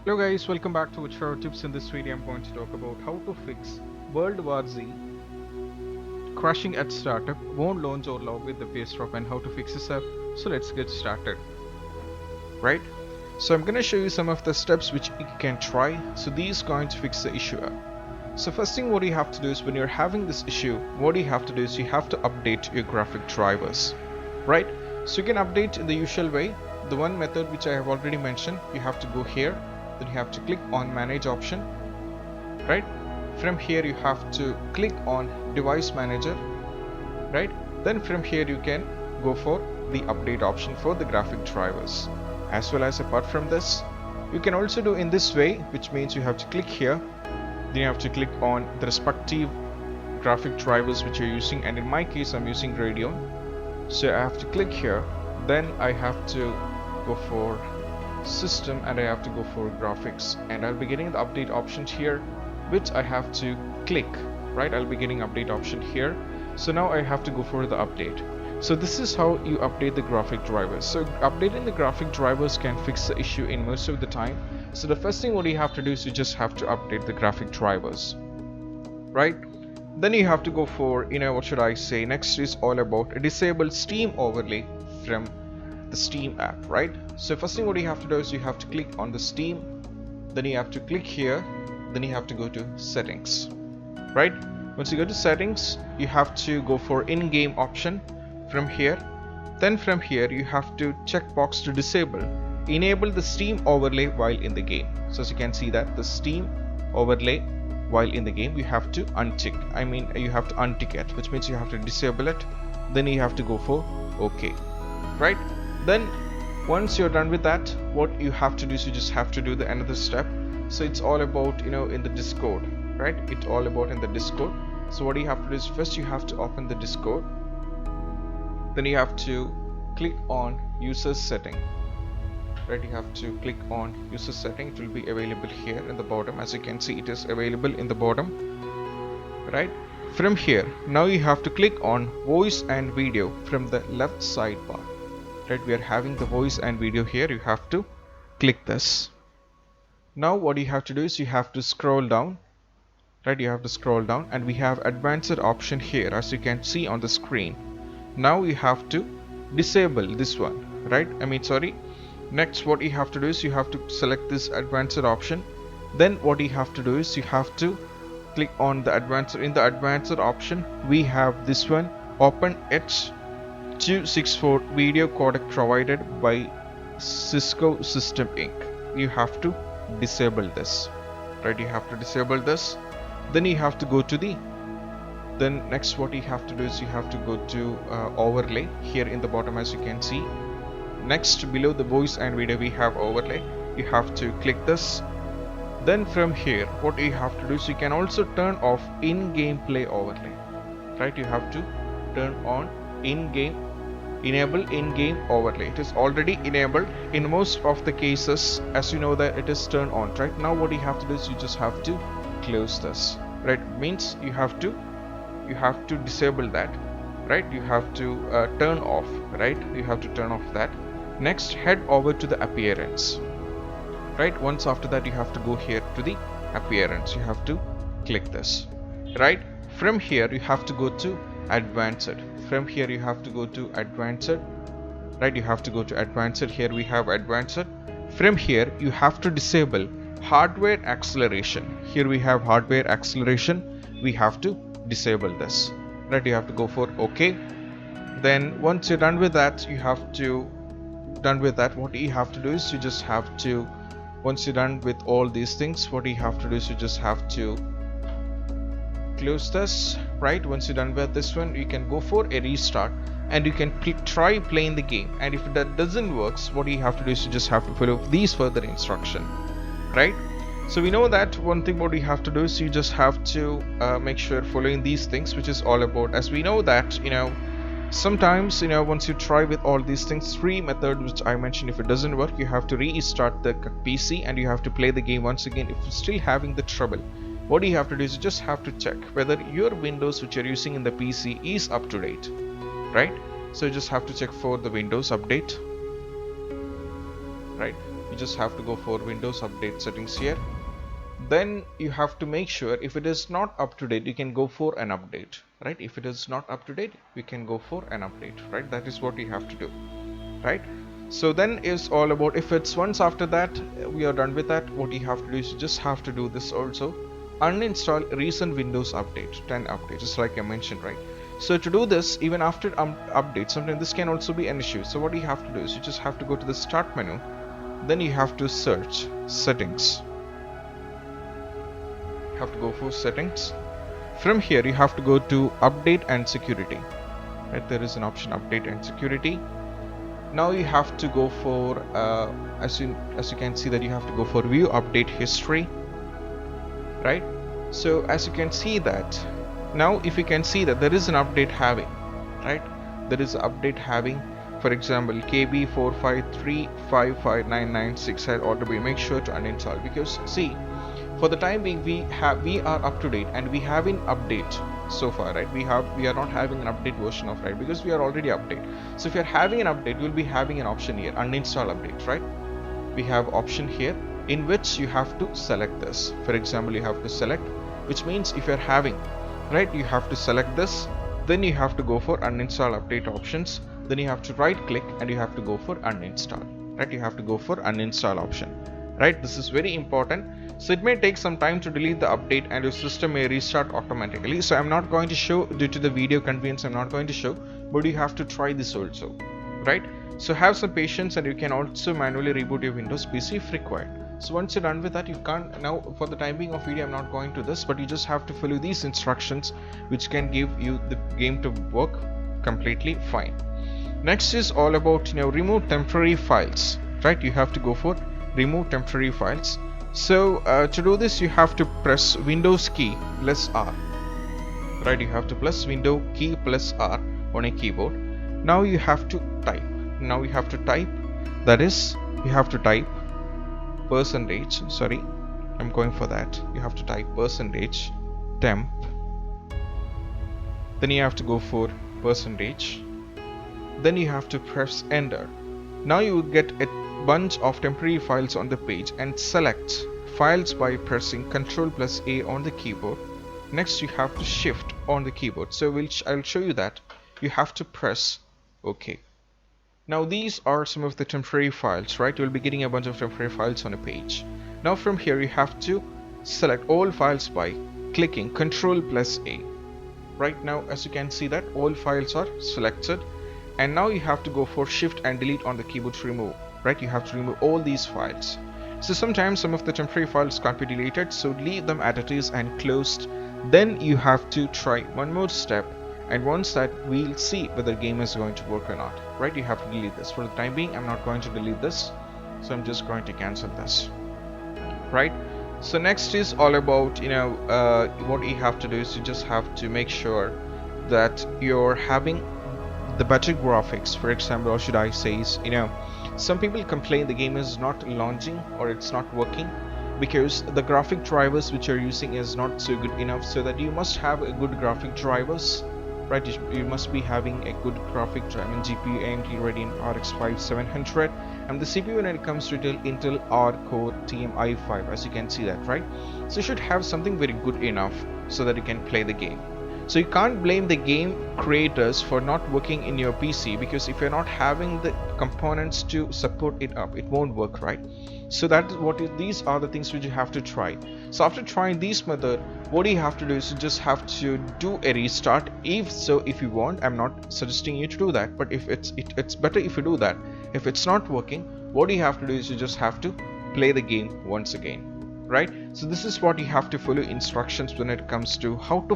Hello guys, welcome back to our tips. In this video I'm going to talk about how to fix World War Z crashing at startup, won't launch or log with the FPS Drop, and how to fix this up. So let's get started. Right? So I'm gonna show you some of the steps which you can try. So these going to fix the issue up. So first thing what you have to do is when you're having this issue, what you have to do is you have to update your graphic drivers. Right? So you can update in the usual way. The one method which I have already mentioned, you have to go here. Then you have to click on manage option, right? From here you have to click on device manager, right? Then from here you can go for the update option for the graphic drivers. As well as apart from this, you can also do in this way, which means you have to click here, then you have to click on the respective graphic drivers which you're using, and in my case I'm using Radeon, so I have to click here, then I have to go for system and I have to go for graphics, and I'll be getting the update options here which I have to click, right? I'll be getting update option here, so now I have to go for the update. So this is how you update the graphic drivers. So updating the graphic drivers can fix the issue in most of the time. So the first thing what you have to do is you just have to update the graphic drivers, right? Then you have to go for, what should I say, next is all about a disable Steam overlay from the Steam app, right? So first thing what you have to do is you have to click on the Steam, then you have to click here, then you have to go to settings, right? Once you go to settings, you have to go for in-game option from here. Then from here you have to checkbox to enable the Steam overlay while in the game. So as you can see that the Steam overlay while in the game you have to untick, you have to untick it, which means you have to disable it. Then you have to go for OK, right? Then once you're done with that, what you have to do is you just have to do the another step. So it's all about in the Discord, right? It's all about in the Discord. So what you have to do is first you have to open the Discord, then you have to click on user setting, right? You have to click on user setting. It will be available here in the bottom. As you can see, it is available in the bottom, right? From here now you have to click on voice and video from the left sidebar. Right, we are having the voice and video here. You have to click this. Now what you have to do is you have to scroll down, right? You have to scroll down and we have advanced option here, as you can see on the screen. Now you have to disable this one, right? Next what you have to do is you have to select this advanced option. Then what you have to do is you have to click on the advanced. In the advanced option we have this one, open H.264 video codec provided by Cisco System Inc. You have to disable this, right? You have to disable this. Then you have to go to then next what you have to do is you have to go to overlay here in the bottom, as you can see. Next below the voice and video we have overlay. You have to click this. Then from here what you have to do is you can also turn off in-game play overlay, right? You have to turn on enable in-game overlay. It is already enabled in most of the cases, as you know that it is turned on. Right now what you have to do is you just have to close this, right? Means you have to disable that, right? You have to turn off, right? You have to turn off that. Next head over to the appearance, right? Once after that you have to go here to the appearance. You have to click this, right? From here you have to go to advanced. From here you have to go to advanced, right? You have to go to advanced. Here we have advanced. From here you have to disable hardware acceleration. Here we have hardware acceleration. We have to disable this, right? You have to go for OK. Then once you're done with that, what you have to do is you just have to, once you're done with all these things, what you have to do is you just have to close this, right? Once you're done with this one, you can go for a restart and you can try playing the game, and if that doesn't work, what you have to do is you just have to follow these further instruction, right? So we know that one thing what you have to do is you just have to make sure following these things, which is all about, as we know that sometimes once you try with all these things, 3 methods which I mentioned, if it doesn't work you have to restart the PC and you have to play the game once again. If you're still having the trouble, what you have to do is you just have to check whether your Windows which you're using in the PC is up to date, right? So you just have to check for the Windows update, right? you just have to go for Windows Update settings here. Then you have to make sure if it is not up to date, you can go for an update, right? If it is not up to date, we can go for an update, right? That is what you have to do, right? So then is all about, if it's once after that we are done with that, what you have to do is you just have to do this also, uninstall recent Windows update 10 update, just like I mentioned, right? So to do this, even after update, sometimes this can also be an issue. So what you have to do is you just have to go to the start menu, then you have to search settings. You have to go for settings. From here you have to go to update and security, right? There is an option update and security. Now you have to go for as you can see that you have to go for view update history, right? So as you can see that now, if you can see that there is an update having, right? There is an update having, for example, KB453559996 had ought to be, make sure to uninstall, because see, for the time being we are up to date and we have an update so far, right? We are not having an update version of, right? Because we are already update. So if you are having an update, you will be having an option here, uninstall update, right? We have option here in which you have to select this. For example, you have to select, which means if you are having, right, you have to select this, then you have to go for uninstall update options, then you have to right click and you have to go for uninstall, right? You have to go for uninstall option, right? This is very important. So it may take some time to delete the update and your system may restart automatically. So I'm not going to show, due to the video convenience, I'm not going to show, but you have to try this also, right? So have some patience, and you can also manually reboot your Windows PC if required. So once you're done with that, you can't, now for the time being of video I'm not going to this, but you just have to follow these instructions which can give you the game to work completely fine. Next is all about, remove temporary files, right? You have to go for remove temporary files. So to do this, you have to press Windows key plus R, right? You have to press Windows key plus R on a keyboard. Now you have to type. That is, you have to type percentage, sorry, I'm going for that. You have to type percentage temp, then you have to go for percentage, then you have to press enter. Now you will get a bunch of temporary files on the page, and select files by pressing Ctrl plus A on the keyboard. Next you have to shift on the keyboard. So I'll show you that. You have to press OK. Now these are some of the temporary files, right? You'll be getting a bunch of temporary files on a page. Now from here you have to select all files by clicking Ctrl plus A. Right now, as you can see that all files are selected, and now you have to go for Shift and Delete on the keyboard to remove, right? You have to remove all these files. So sometimes some of the temporary files can't be deleted, so leave them as it is and closed. Then you have to try one more step, and once that, we'll see whether the game is going to work or not, right? You have to delete this. For the time being, I'm not going to delete this, so I'm just going to cancel this, right? So next is all about, what you have to do is you just have to make sure that you're having the better graphics. For example, or should I say is, some people complain the game is not launching or it's not working because the graphic drivers which you're using is not so good enough. So that you must have a good graphic drivers, right? You must be having a good graphic driver, GPU AMD Radeon RX 5700, and the CPU when it comes to Intel Core TM i5, as you can see that, right? So you should have something very good enough so that you can play the game. So you can't blame the game creators for not working in your PC, because if you're not having the components to support it up, it won't work, right? So these are the things which you have to try. So after trying this method, what you have to do is you just have to do a restart. If you want, I'm not suggesting you to do that, but if it's better if you do that. If it's not working, what you have to do is you just have to play the game once again, right? So this is what you have to follow instructions when it comes to how to